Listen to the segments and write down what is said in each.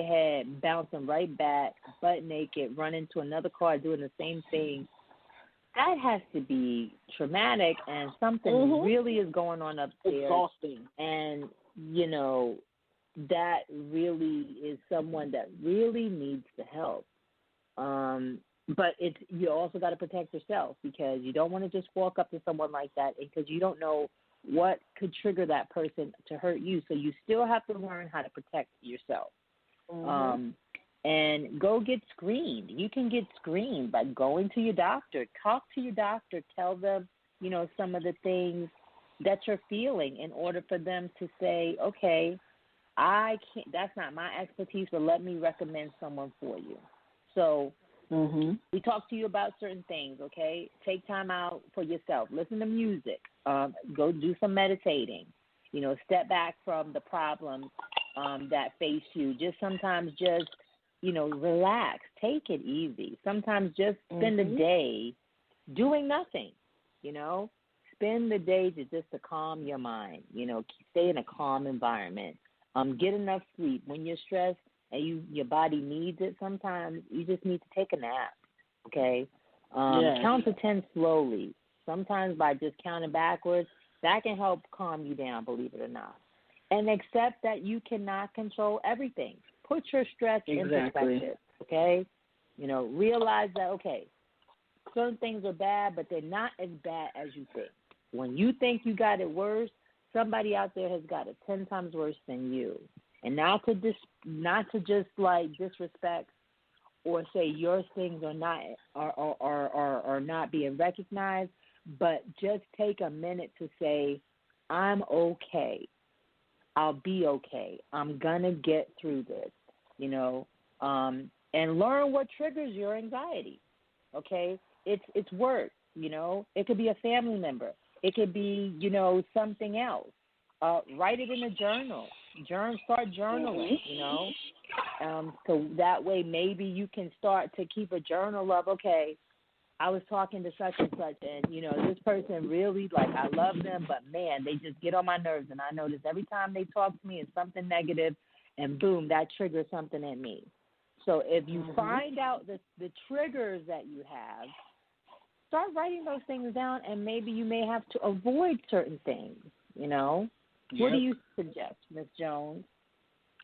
head, bouncing right back, butt naked, running to another car, doing the same thing. That has to be traumatic, and something really is going on upstairs. Exhausting. And, you know, that really is someone that really needs the help. But you also got to protect yourself, because you don't want to just walk up to someone like that, because you don't know what could trigger that person to hurt you. So you still have to learn how to protect yourself. And go get screened. You can get screened by going to your doctor. Talk to your doctor. Tell them, you know, some of the things that you're feeling, in order for them to say, okay, I can't, that's not my expertise, but let me recommend someone for you. So we talk to you about certain things, okay? Take time out for yourself. Listen to music. Go do some meditating. You know, step back from the problems that face you. Sometimes just, you know, relax. Take it easy. Sometimes just spend a day doing nothing, you know. Spend the day just to calm your mind, you know. Stay in a calm environment. Get enough sleep. When you're stressed and your body needs it, sometimes you just need to take a nap, okay? Count to 10 slowly. Sometimes by just counting backwards, that can help calm you down, believe it or not. And accept that you cannot control everything. Put your stress in perspective, okay? You know, realize that, okay, certain things are bad, but they're not as bad as you think. When you think you got it worse, somebody out there has got it 10 times worse than you. And not to just like disrespect or say your things are not being recognized, but just take a minute to say, I'm okay. I'll be okay. I'm gonna get through this, you know, and learn what triggers your anxiety. Okay, it's work, you know. It could be a family member. It could be, you know, something else. Write it in a journal. Start journaling, you know. So that way maybe you can start to keep a journal of, okay, I was talking to such and such, and, you know, this person really, like, I love them, but, man, they just get on my nerves. And I notice every time they talk to me, it's something negative, and, boom, that triggers something in me. So if you find out the triggers that you have, start writing those things down, and maybe you may have to avoid certain things, you know. Yep. What do you suggest, Ms. Jones?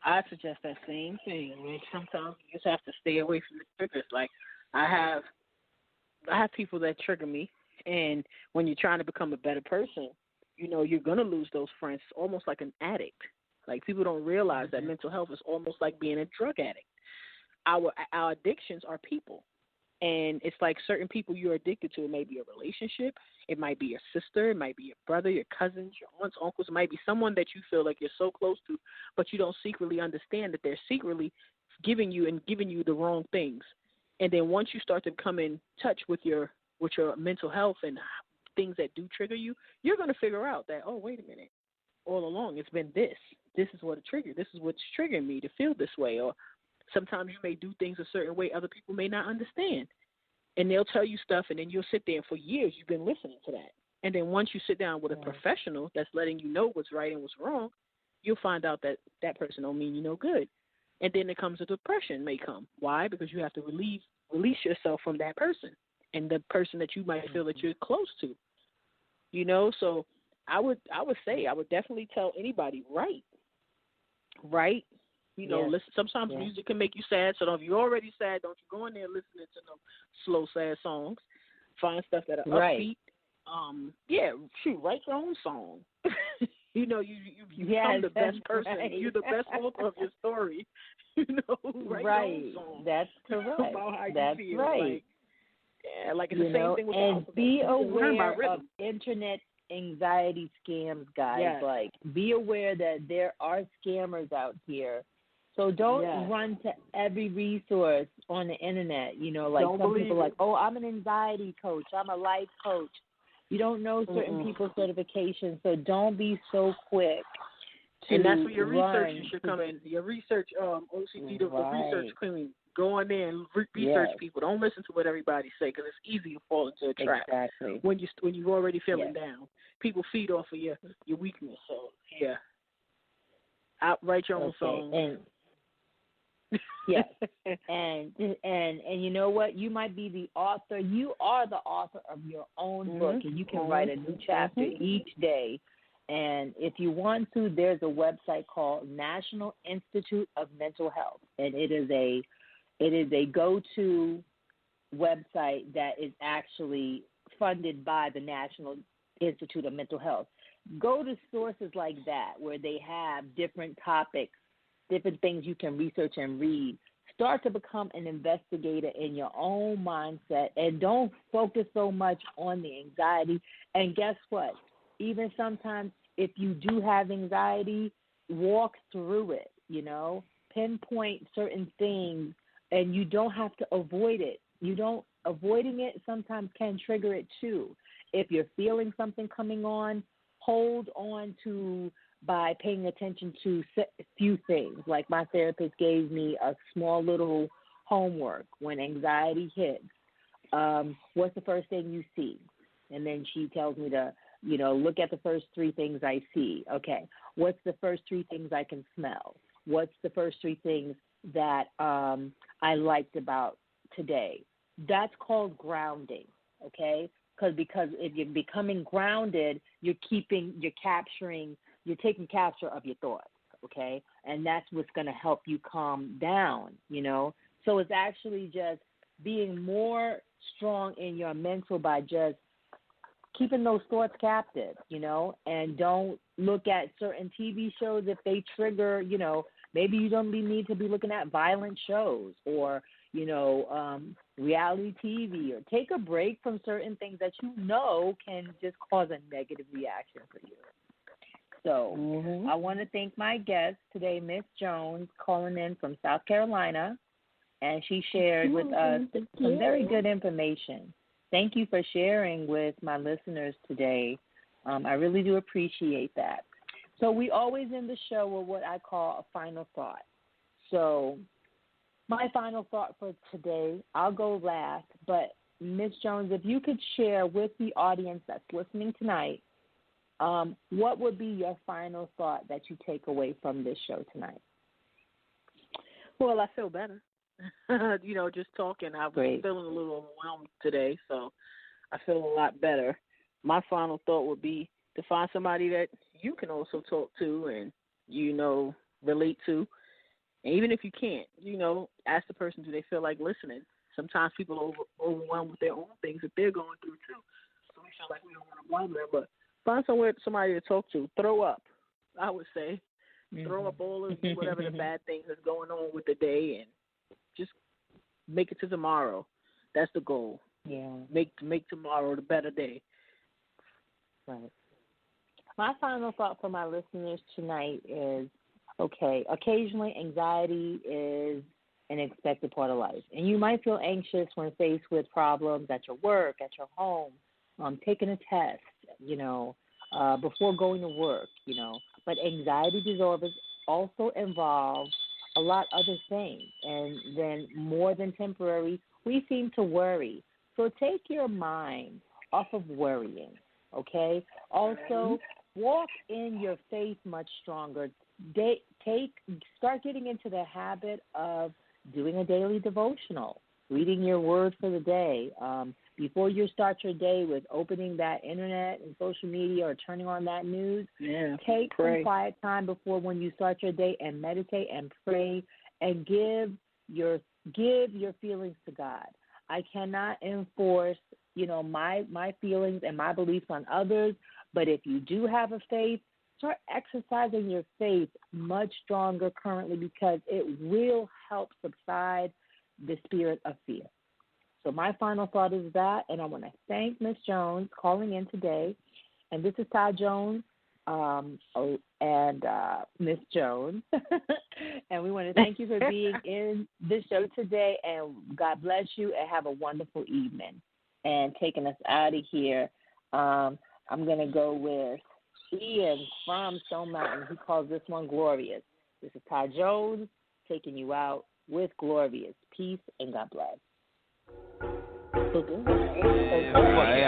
I suggest that same thing. I mean, sometimes you just have to stay away from the triggers. Like, I have people that trigger me, and when you're trying to become a better person, you know, you're going to lose those friends. It's almost like an addict. Like, people don't realize that mental health is almost like being a drug addict. Our addictions are people, and it's like certain people you're addicted to. It may be a relationship. It might be your sister. It might be your brother, your cousins, your aunts, uncles. It might be someone that you feel like you're so close to, but you don't secretly understand that they're secretly giving you the wrong things. And then once you start to come in touch with your mental health and things that do trigger you, you're going to figure out that, oh, wait a minute, all along it's been this. This is what it triggered. This is what's triggering me to feel this way. Or sometimes you may do things a certain way other people may not understand. And they'll tell you stuff, and then you'll sit there, and for years you've been listening to that. And then once you sit down with a professional that's letting you know what's right and what's wrong, you'll find out that that person don't mean you no good. And then it comes a depression may come. Why? Because you have to release yourself from that person and the person that you might feel that you're close to. You know, so I would definitely tell anybody, write. You know, listen. Sometimes music can make you sad, so if you're already sad, don't you go in there listening to no slow, sad songs. Find stuff that are upbeat. Write your own song. You know, you become the best person. Right. You're the best author of your story. You know, write your own song. That's correct. About how That's you feel. right. Like it's the same thing with and the be aware of internet anxiety scams, guys. Yes. Like, be aware that there are scammers out here. So don't run to every resource on the internet. You know, like some people are like, oh, I'm an anxiety coach. I'm a life coach. You don't know certain people's certifications, so don't be so quick. And that's where your research should come in. Your research, OCD, the research cleaning. Go in there and research people. Don't listen to what everybody say, because it's easy to fall into a trap when you're already feeling down. People feed off of your weakness. So write your own song. Yes. And you know what? You might be the author. You are the author of your own book, and you can write a new chapter each day. And if you want to, there's a website called National Institute of Mental Health, and it is a go-to website that is actually funded by the National Institute of Mental Health. Go to sources like that where they have different topics, different things you can research and read. Start to become an investigator in your own mindset, and don't focus so much on the anxiety. And guess what? Even sometimes if you do have anxiety, walk through it, pinpoint certain things, and you don't have to avoid it. Avoiding it sometimes can trigger it too. If you're feeling something coming on, hold on to by paying attention to a few things. Like my therapist gave me a small little homework when anxiety hits. What's the first thing you see? And then she tells me to, look at the first three things I see. Okay, what's the first three things I can smell? What's the first three things that I liked about today? That's called grounding, okay? Because if you're becoming grounded, you're taking capture of your thoughts, okay? And that's what's going to help you calm down, So it's actually just being more strong in your mental by just keeping those thoughts captive, and don't look at certain TV shows if they trigger, maybe you don't need to be looking at violent shows or, reality TV, or take a break from certain things that can just cause a negative reaction for you. So I want to thank my guest today, Miss Jones, calling in from South Carolina, and she shared with us some very good information. Thank you for sharing with my listeners today. I really do appreciate that. So we always end the show with what I call a final thought. So my final thought for today, I'll go last, but Ms. Jones, if you could share with the audience that's listening tonight, what would be your final thought that you take away from this show tonight? Well, I feel better. Just talking, I was feeling a little overwhelmed today, so I feel a lot better. My final thought would be to find somebody that you can also talk to and, relate to. And even if you can't, ask the person, do they feel like listening? Sometimes people are overwhelmed with their own things that they're going through too. So we feel like we don't want to blame them, but find somebody to talk to. Throw up, I would say. Throw up all of whatever the bad things that's going on with the day and just make it to tomorrow. That's the goal. Yeah. Make tomorrow the better day. Right. My final thought for my listeners tonight is, okay, occasionally anxiety is an expected part of life. And you might feel anxious when faced with problems at your work, at your home, taking a test, before going to work, But anxiety disorders also involve a lot of other things. And then more than temporary, we seem to worry. So take your mind off of worrying, okay? Also, walk in your faith much stronger. Start getting into the habit of doing a daily devotional, reading your word for the day. Before you start your day with opening that internet and social media or turning on that news, take some quiet time before when you start your day and meditate and pray and give your feelings to God. I cannot enforce, my feelings and my beliefs on others, but if you do have a faith, start exercising your faith much stronger currently because it will help subside the spirit of fear. So my final thought is that, and I want to thank Ms. Jones calling in today. And this is Ty Jones and Ms. Jones. And we want to thank you for being in this show today. And God bless you and have a wonderful evening. And taking us out of here, I'm going to go with Ian from Stone Mountain. He calls this one Glorious. This is Ty Jones taking you out with Glorious. Peace and God bless. So good.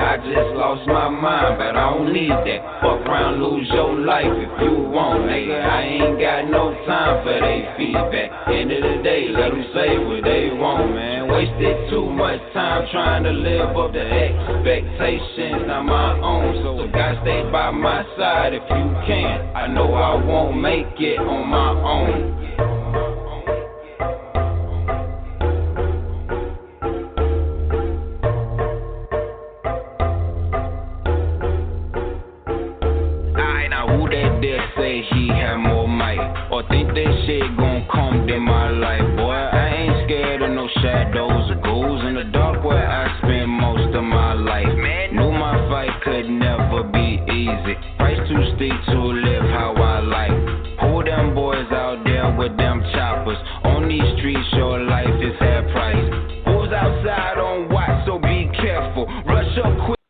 I just lost my mind, but I don't need that. Fuck around, lose your life if you want, nigga. I ain't got no time for they feedback. End of the day, let them say what they want, man. Wasted too much time trying to live up to expectations, not my own. So gotta stay by my side if you can. I know I won't make it on my own. He had more might, or think that shit gon' come in my life. Boy, I ain't scared of no shadows or ghouls in the dark where I spend most of my life. Knew my fight could never be easy. Price too steep to live how I like. Who them boys out there with them choppers? On these streets, your life is half price. Who's outside on watch, so be careful. Rush up quick.